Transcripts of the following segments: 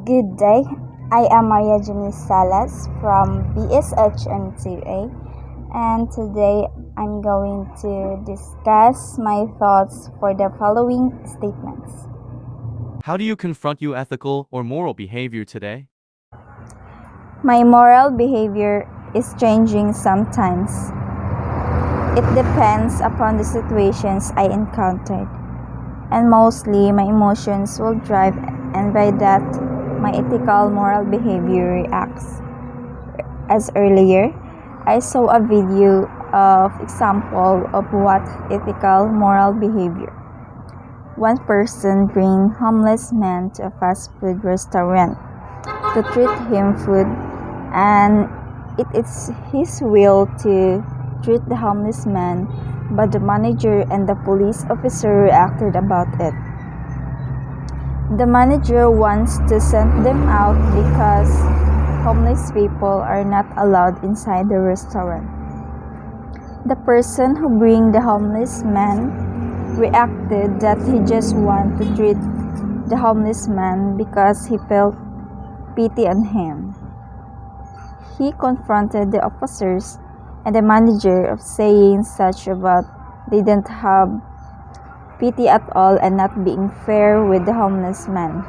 Good day. I am Maria Janice Salas from BSHM2A, and today I'm going to discuss my thoughts for the following statements. How do you confront your ethical or moral behavior today? My moral behavior is changing sometimes. It depends upon the situations I encountered, and mostly my emotions will drive, and by that, my ethical moral behavior reacts. As earlier, I saw a video of example of what ethical moral behavior. One person bring homeless man to a fast food restaurant to treat him food, and it is his will to treat the homeless man, but the manager and the police officer reacted about it. The manager wants to send them out because homeless people are not allowed inside the restaurant. The person who bring the homeless man reacted that he just want to treat the homeless man because he felt pity on him. He confronted the officers and the manager of saying such about they didn't have pity at all and not being fair with the homeless man.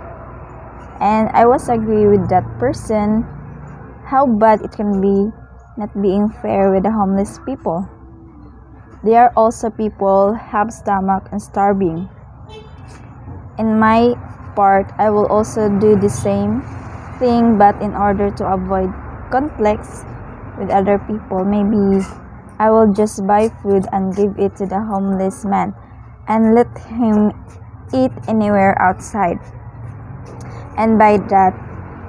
And I was agree with that person how bad it can be not being fair with the homeless people. There are also people have stomach and starving. In my part, I will also do the same thing, but in order to avoid conflicts with other people, maybe I will just buy food and give it to the homeless man and let him eat anywhere outside. And by that,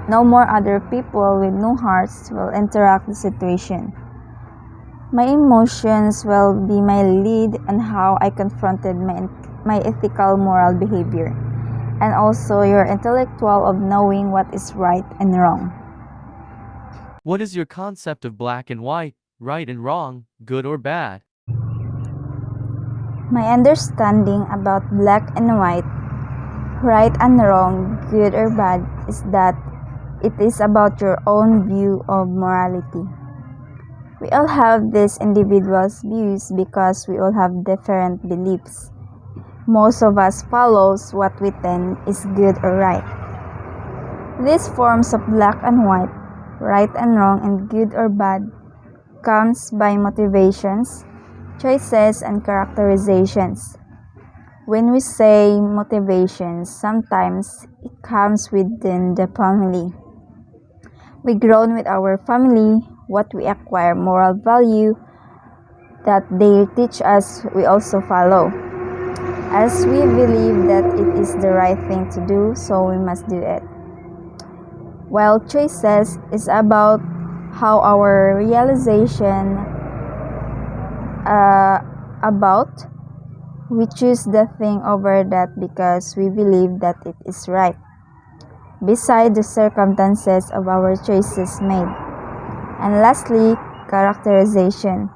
no more other people with no hearts will interact the situation. My emotions will be my lead on how I confronted my ethical moral behavior, and also your intellectual of knowing what is right and wrong. What is your concept of black and white, right and wrong, good or bad? My understanding about black and white, right and wrong, good or bad, is that it is about your own view of morality. We all have these individuals' views because we all have different beliefs. Most of us follows what we think is good or right. These forms of black and white, right and wrong, and good or bad comes by motivations, choices, and characterizations. When we say motivations, sometimes it comes within the family. We grown with our family, what we acquire moral value that they teach us, we also follow. As we believe that it is the right thing to do, so we must do it. While choices is about how our realization about we choose the thing over that because we believe that it is right, beside the circumstances of our choices made. And lastly, characterization.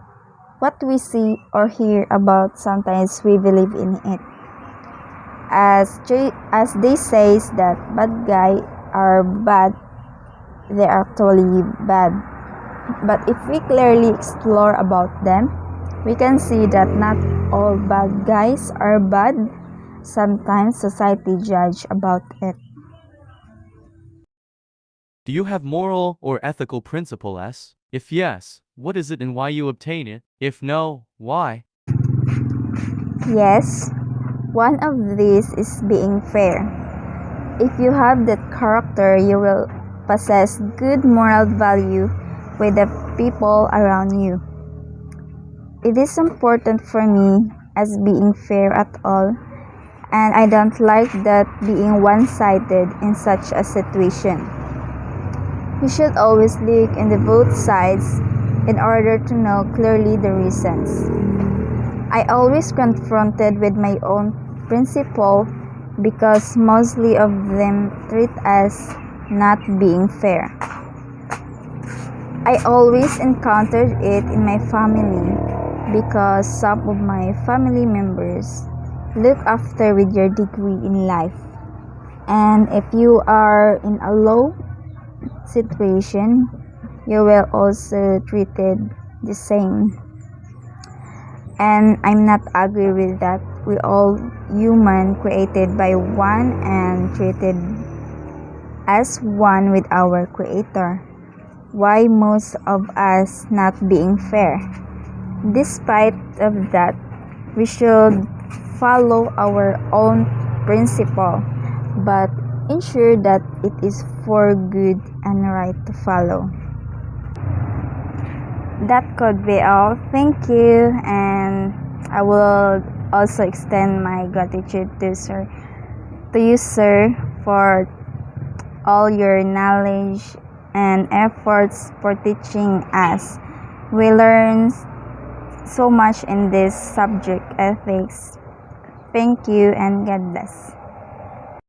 What we see or hear about, sometimes we believe in it. As they say that bad guys are bad, they are actually bad. But if we clearly explore about them, we can see that not all bad guys are bad. Sometimes society judge about it. Do you have moral or ethical principles? If yes, what is it and why you obtain it? If no, why? Yes, one of these is being fair. If you have that character, you will possess good moral value with the people around you. It is important for me as being fair at all, and I don't like that being one-sided in such a situation. You should always look in the both sides in order to know clearly the reasons. I always confronted with my own principle because mostly of them treat us not being fair. I always encountered it in my family because some of my family members look after with your degree in life. And if you are in a low situation, you will also treated the same. And I'm not agree with that. We all human created by one and treated as one with our creator. Why most of us not being fair? Despite of that, we should follow our own principle, but ensure that it is for good and right to follow. That could be all. Thank you, and I will also extend my gratitude to you, sir, for all your knowledge and efforts for teaching us. We learn so much in this subject, ethics. Thank you and God bless.